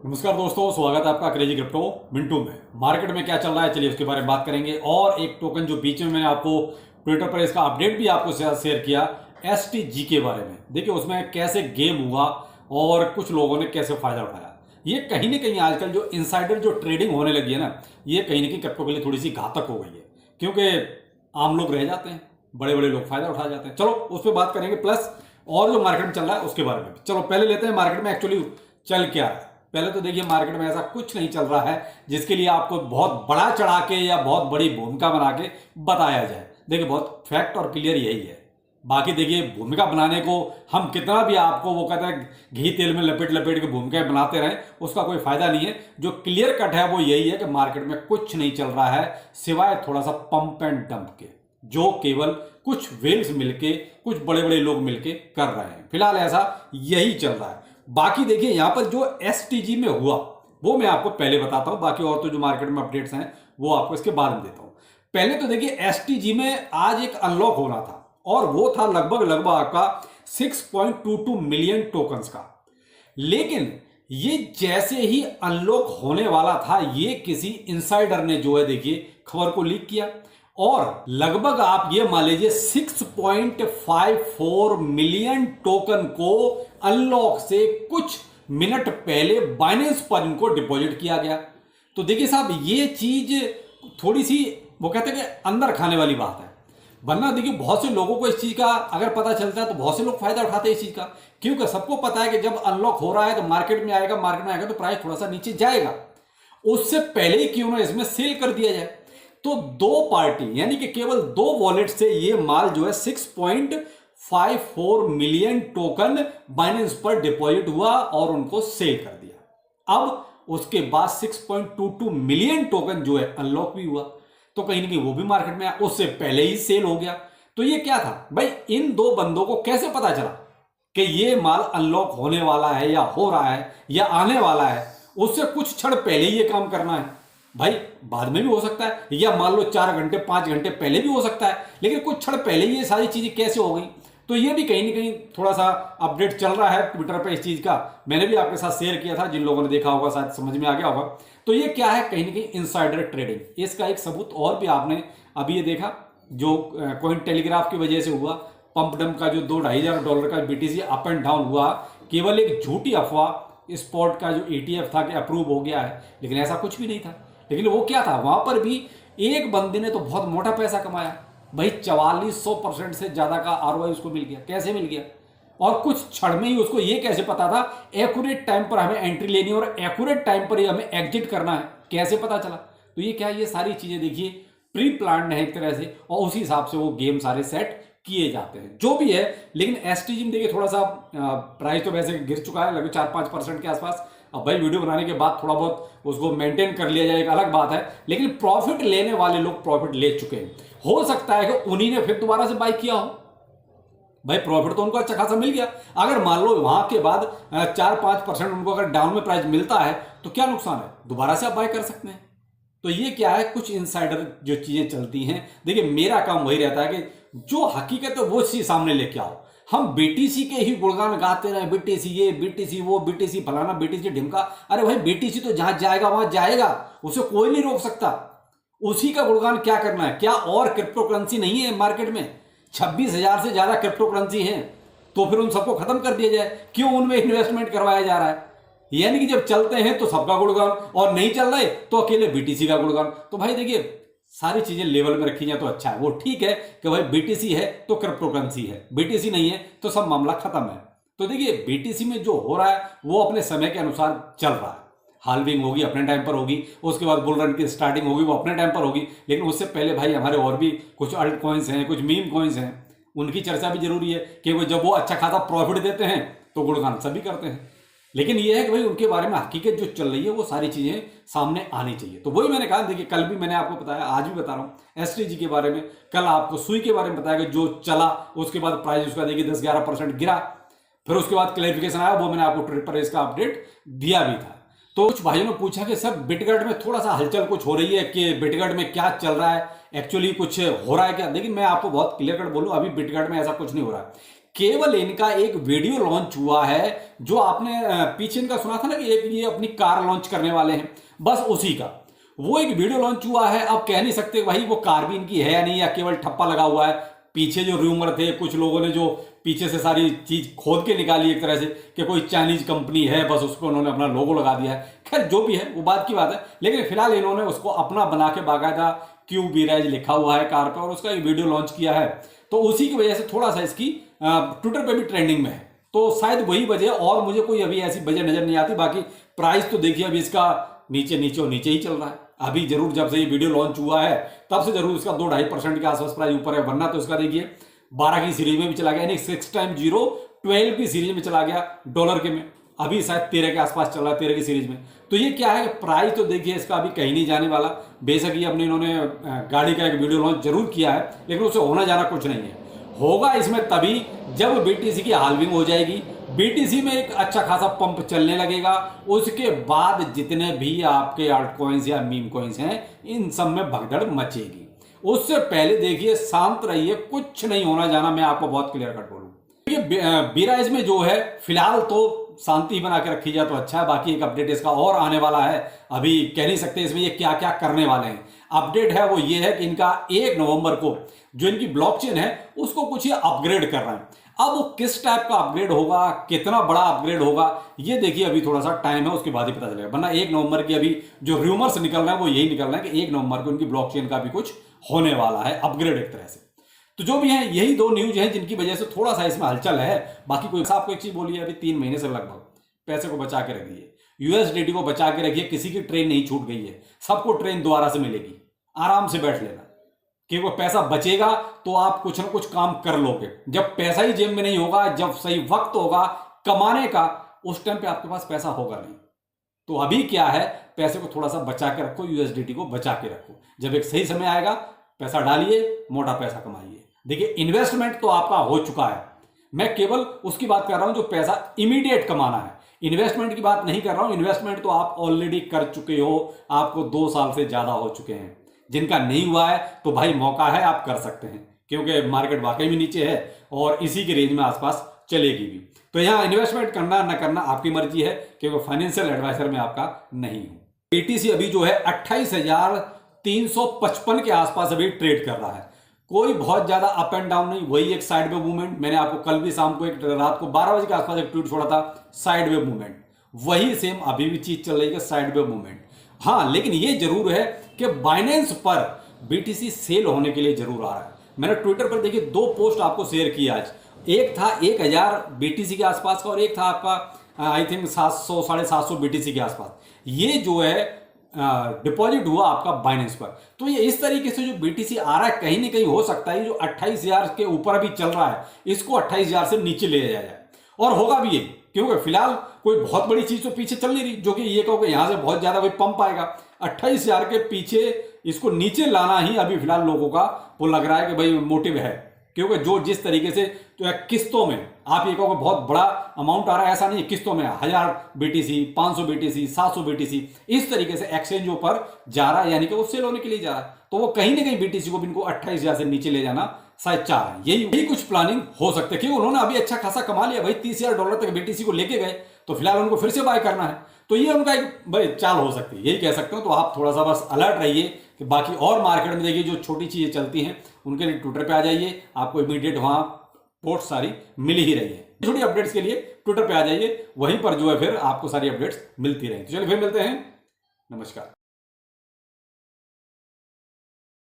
नमस्कार दोस्तों, स्वागत है आपका क्रेजी क्रिप्टो मिंटू में। मार्केट में क्या चल रहा है चलिए उसके बारे में बात करेंगे। और एक टोकन जो बीच में मैंने आपको ट्विटर पर इसका अपडेट भी आपको शेयर किया, एसटीजी के बारे में। देखिए उसमें कैसे गेम हुआ और कुछ लोगों ने कैसे फायदा उठाया। ये कहीं ना कहीं आजकल जो इनसाइडर जो ट्रेडिंग होने लगी है ना, ये कहीं ना कहीं क्रिप्टो के लिए थोड़ी सी घातक हो गई है, क्योंकि आम लोग रह जाते हैं, बड़े बड़े लोग फायदा उठा जाते हैं। चलो उस पर बात करेंगे, प्लस और जो मार्केट में चल रहा है उसके बारे में भी। चलो पहले लेते हैं मार्केट में एक्चुअली चल क्या है। पहले तो देखिए मार्केट में ऐसा कुछ नहीं चल रहा है जिसके लिए आपको बहुत बड़ा चढ़ा के या बहुत बड़ी भूमिका बना के बताया जाए। देखिए बहुत फैक्ट और क्लियर यही है। बाकी देखिए भूमिका बनाने को हम कितना भी आपको वो कहते हैं घी तेल में लपेट लपेट के भूमिकाएं बनाते रहें, उसका कोई फायदा नहीं है। जो क्लियर कट है वो यही है कि मार्केट में कुछ नहीं चल रहा है सिवाय थोड़ा सा पंप एंड डंप के, जो केवल कुछ वेल्स मिलके, कुछ बड़े बड़े लोग मिलके कर रहे हैं। फिलहाल ऐसा यही चल रहा है। बाकी देखिए यहां पर जो एसटीजी में हुआ वो मैं आपको पहले बताता हूं, बाकी और तो जो मार्केट में अपडेट्स हैं वो आपको इसके बाद में देता हूं। पहले तो देखिए एसटीजी में आज एक अनलॉक होना था और वो था लगभग आपका 6.22 मिलियन टोकन्स का। लेकिन ये जैसे ही अनलॉक होने वाला था, ये किसी इनसाइडर ने जो है देखिए खबर को लीक किया और लगभग आप ये मान लीजिए 6.54 मिलियन टोकन को अनलॉक से कुछ मिनट पहले बाइनेंस पर इनको डिपॉजिट किया गया। तो देखिए साहब ये चीज थोड़ी सी वो कहते हैं कि अंदर खाने वाली बात है। वरना देखिए बहुत से लोगों को इस चीज का अगर पता चलता है तो बहुत से लोग फायदा उठाते हैं इस चीज का, क्योंकि सबको पता है कि जब अनलॉक हो रहा है तो मार्केट में आएगा तो प्राइस थोड़ा सा नीचे जाएगा। उससे पहले ही क्यों ना इसमें सेल कर दिया जाए। तो दो पार्टी यानी कि केवल दो वॉलेट से ये माल जो है 6.54 मिलियन टोकन बाइनेंस पर डिपॉजिट हुआ और उनको सेल कर दिया। अब उसके बाद 6.22 मिलियन टोकन जो है अनलॉक भी हुआ, तो कहीं ना कहीं वो भी मार्केट में आया, उससे पहले ही सेल हो गया। तो ये क्या था भाई, इन दो बंदों को कैसे पता चला कि ये माल अनलॉक होने वाला है या हो रहा है या आने वाला है। उससे कुछ क्षण पहले ही ये काम करना है भाई, बाद में भी हो सकता है या मान लो 4 घंटे 5 घंटे पहले भी हो सकता है, लेकिन कुछ क्षण पहले ही ये सारी चीजें कैसे हो गई। तो ये भी कहीं ना कहीं थोड़ा सा अपडेट चल रहा है ट्विटर पे इस चीज का। मैंने भी आपके साथ शेयर किया था, जिन लोगों ने देखा होगा शायद समझ में आ गया होगा। तो ये क्या है, कहीं ना कहीं इनसाइडर ट्रेडिंग। इसका एक सबूत और भी आपने अभी ये देखा जो कॉइन टेलीग्राफ की वजह से हुआ, पंप डंप का जो $2,500 का बीटीसी अप एंड डाउन हुआ, केवल एक झूठी अफवाह स्पॉट का जो ETF था कि अप्रूव हो गया है, लेकिन ऐसा कुछ भी नहीं था। लेकिन वो क्या था, वहां पर भी एक बंदे ने तो बहुत मोटा पैसा कमाया भाई, 4400% से ज्यादा का ROI उसको मिल गया। कैसे मिल गया, और कुछ क्षण में ही उसको ये कैसे पता था एक्यूरेट टाइम पर हमें एंट्री लेनी है और एक्यूरेट टाइम पर ही हमें एग्जिट करना है, कैसे पता चला। तो ये क्या, ये सारी चीजें देखिए प्री प्लान्ड है एक तरह से, और उसी हिसाब से वो गेम सारे सेट किए जाते हैं जो भी है। लेकिन एसटीजी में देखिए थोड़ा सा प्राइस तो वैसे गिर चुका है लगभग 4-5% के आसपास। अब भाई वीडियो बनाने के बाद थोड़ा बहुत उसको मेंटेन कर लिया जाए एक अलग बात है, लेकिन प्रॉफिट लेने वाले लोग प्रॉफिट ले चुके हैं। हो सकता है कि उन्हीं ने फिर दोबारा से बाई किया हो भाई, प्रॉफिट तो उनको अच्छा खासा मिल गया। अगर मान लो वहां के बाद 4-5% उनको अगर डाउन में प्राइस मिलता है तो क्या नुकसान है, दोबारा से आप बाय कर सकते हैं। तो ये क्या है, कुछ इनसाइडर जो चीजें चलती हैं। देखिए मेरा काम वही रहता है कि जो हकीकत है वो चीज सामने लेके आओ। हम बीटीसी के ही गुणगान गाते रहे, बीटीसी ये बीटीसी वो बीटीसी फलाना बीटीसी ढिमका। अरे भाई बीटीसी तो जहां जाएगा वहां जाएगा, उसे कोई नहीं रोक सकता। उसी का गुणगान क्या करना है, क्या और क्रिप्टो करेंसी नहीं है मार्केट में? 26,000 से ज्यादा क्रिप्टो करेंसी है, तो फिर उन सबको खत्म कर दिया जाए। क्यों उनमें इन्वेस्टमेंट करवाया जा रहा है? यानी कि जब चलते हैं तो सबका गुणगान, और नहीं चल रहे तो अकेले बीटीसी का गुणगान। तो भाई देखिए सारी चीजें लेवल में रखी जाए तो अच्छा है। वो ठीक है कि भाई बीटीसी है तो क्रिप्टो करेंसी है, बीटीसी नहीं है तो सब मामला खत्म है। तो देखिए बीटीसी में जो हो रहा है वो अपने समय के अनुसार चल रहा है। हाल्विंग होगी अपने टाइम पर होगी, उसके बाद बुल रन की स्टार्टिंग होगी वो अपने टाइम पर होगी, लेकिन उससे पहले भाई हमारे और भी कुछ अल्ट कॉइन्स हैं, कुछ मीम कॉइन्स हैं, उनकी चर्चा भी जरूरी है कि वो जब वो अच्छा खासा प्रॉफिट देते हैं तो गुणगान सभी करते हैं। लेकिन ये है कि भाई उनके बारे में हकीकत जो चल रही है वो सारी चीजें सामने आनी चाहिए। तो वही मैंने कहा, देखिए कल भी मैंने आपको बताया, आज भी बता रहा हूं एसटीजी के बारे में। कल आपको सुई के बारे में बताया कि जो चला उसके बाद प्राइस उसका देखिए 10-11% गिरा, फिर उसके बाद क्लैरिफिकेशन आया, वो मैंने आपको ट्विटर पर इसका अपडेट दिया भी था। तो कुछ भाइयों ने पूछा कि सर बिटगट में थोड़ा सा हलचल कुछ हो रही है, कि बिटगट में क्या चल रहा है, एक्चुअली कुछ हो रहा है क्या? लेकिन मैं आपको बहुत क्लियर कट बोलूं, अभी बिटगट में ऐसा कुछ नहीं हो रहा है। केवल इनका एक वीडियो लॉन्च हुआ है, जो आपने पीछे इनका सुना था ना कि एक ये अपनी कार लॉन्च करने वाले हैं, बस उसी का वो एक वीडियो लॉन्च हुआ है। अब कह नहीं सकते भाई वो कार भी इनकी है या नहीं, या केवल ठप्पा लगा हुआ है। पीछे जो रूमर थे, कुछ लोगों ने जो पीछे से सारी चीज खोद के निकाली एक तरह से कि कोई चाइनीज कंपनी है, बस उसको उन्होंने अपना लोगो लगा दिया है। खैर जो भी है वो बात की बात है, लेकिन फिलहाल इन्होंने उसको अपना बना के बाकायदा क्यू बीराज लिखा हुआ है कार पे, और उसका एक वीडियो लॉन्च किया है। तो उसी की वजह से थोड़ा सा इसकी ट्विटर पे भी ट्रेंडिंग में है, तो शायद वही वजह, और मुझे कोई अभी ऐसी वजह नजर नहीं आती। बाकी प्राइस तो देखिए अभी इसका नीचे नीचे और नीचे ही चल रहा है। अभी जरूर जब से ये वीडियो लॉन्च हुआ है तब से जरूर इसका 2-2.5% के आसपास प्राइस ऊपर है, वरना तो इसका देखिए 12 की सीरीज में भी चला गया, यानी 6 टाइम्स 0 12 की सीरीज में चला गया डॉलर के में। अभी शायद 13 के आसपास चल रहा है, 13 की सीरीज में। तो ये क्या है, प्राइस तो देखिए इसका अभी कहीं नहीं जाने वाला। बेशक ये अपने इन्होंने गाड़ी का एक वीडियो लॉन्च जरूर किया है, लेकिन उससे होना जाना कुछ नहीं है। होगा इसमें तभी जब बीटीसी की हाल्विंग हो जाएगी, बीटीसी में एक अच्छा खासा पंप चलने लगेगा, उसके बाद जितने भी आपके आल्ट कॉइन्स या मीम कॉइन्स हैं इन सब में भगदड़ मचेगी। उससे पहले देखिए शांत रहिए, कुछ नहीं होना जाना, मैं आपको बहुत क्लियर कट बोलूं। बीराइज में जो है फिलहाल तो शांति बना के रखी जाए तो अच्छा है। बाकी एक अपडेट इसका और आने वाला है, अभी कह नहीं सकते इसमें ये क्या क्या करने वाले हैं। अपडेट है वो ये है कि इनका 1 नवंबर को जो इनकी ब्लॉकचेन है उसको कुछ ये अपग्रेड कर रहे हैं। अब वो किस टाइप का अपग्रेड होगा, कितना बड़ा अपग्रेड होगा, ये देखिए अभी थोड़ा सा टाइम है, उसके बाद ही पता चलेगा। वरना 1 नवंबर की अभी जो रूमर्स निकल रहे हैं वो यही निकल रहे हैं कि 1 नवंबर को इनकी ब्लॉकचेन का भी कुछ होने वाला है अपग्रेड एक तरह से। तो जो भी है यही 2 न्यूज हैं जिनकी वजह से थोड़ा सा इसमें हलचल है। बाकी कोई आपको एक चीज बोलिए, अभी 3 महीने से लगभग पैसे को बचा के रखिए, यूएसडीटी को बचा के रखिए, किसी की ट्रेन नहीं छूट गई है, सबको ट्रेन दोबारा से मिलेगी, आराम से बैठ लेना। कि वो पैसा बचेगा तो आप कुछ ना कुछ काम कर लोगे। जब पैसा ही जेब में नहीं होगा, जब सही वक्त होगा कमाने का, उस टाइम पे आपके पास पैसा होगा नहीं। तो अभी क्या है, पैसे को थोड़ा सा बचा के रखो, यूएसडीटी को बचा के रखो। जब एक सही समय आएगा पैसा डालिए, मोटा पैसा कमाइए। देखिए इन्वेस्टमेंट तो आपका हो चुका है, मैं केवल उसकी बात कर रहा हूं जो पैसा इमीडिएट कमाना है। इन्वेस्टमेंट की बात नहीं कर रहा हूं, इन्वेस्टमेंट तो आप ऑलरेडी कर चुके हो, आपको 2 साल से ज्यादा हो चुके हैं। जिनका नहीं हुआ है तो भाई मौका है, आप कर सकते हैं, क्योंकि मार्केट वाकई में नीचे है और इसी के रेंज में आसपास चलेगी भी। तो यहां इन्वेस्टमेंट करना ना करना आपकी मर्जी है, क्योंकि फाइनेंशियल एडवाइजर में आपका नहीं हूं। बीटीसी अभी जो है 28,355 के आसपास अभी ट्रेड कर रहा है, कोई बहुत ज्यादा अप एंड डाउन नहीं, वही एक साइड वे मूवमेंट। मैंने आपको कल भी शाम को एक रात को 12 बजे के आसपास एक ट्वीट छोड़ा था, साइड वे मूवमेंट, वही सेम अभी भी चीज चल रही है, साइड वे मूवमेंट। हाँ, लेकिन ये जरूर है कि बाइनेंस पर बीटीसी सेल होने के लिए जरूर आ रहा है। मैंने ट्विटर पर देखिए 2 पोस्ट आपको शेयर किया आज, एक था 1000 बीटीसी के आसपास का और एक था आपका आई थिंक 700-750 बीटीसी के आसपास। ये जो है डिपॉजिट हुआ आपका बाइनेंस पर। तो ये इस तरीके से जो बीटीसी आ रहा है, कहीं ना कहीं हो सकता है जो 28,000 के ऊपर भी चल रहा है, इसको 28,000 से नीचे ले जाया जाए, और होगा भी ये, क्योंकि फिलहाल कोई बहुत बड़ी चीज तो पीछे चल नहीं रही जो कि ये कहोगे यहां से बहुत ज्यादा कोई पंप आएगा। 28,000 के पीछे इसको नीचे लाना ही अभी फिलहाल लोगों का वो लग रहा है कि भाई मोटिव है, क्योंकि जो जिस तरीके से तो किस्तों में आप ये कहोगे बहुत बड़ा अमाउंट आ रहा है, ऐसा नहीं है। किस्तों में 1000 बीटीसी, 500 बीटीसी, 700 बीटीसी, इस तरीके से एक्सचेंजों पर जा रहा है, यानी कि वो सेल होने के लिए जा रहा है। तो वो कहीं ना कहीं बीटीसी को भी इनको 28,000 से नीचे ले जाना शायद चाह रहे हैं। यही कुछ प्लानिंग हो सकती है, क्योंकि उन्होंने अभी अच्छा खासा कमा लिया भाई, $30,000 तक बीटीसी को लेके गए, तो फिलहाल उनको फिर से बाय करना है। तो ये उनका एक भाई चाल हो सकती है, यही कह सकते हो। तो आप थोड़ा सा बस अलर्ट रहिए कि बाकी और मार्केट में देखिए जो छोटी चीजें चलती हैं उनके लिए ट्विटर पे आ जाइए, आपको इमीडिएट वहां पोस्ट सारी मिल ही रही है। छोटी अपडेट्स के लिए ट्विटर पे आ जाइए, वहीं पर जो है फिर आपको सारी अपडेट्स मिलती रहेंगी। तो चलिए फिर मिलते हैं, नमस्कार।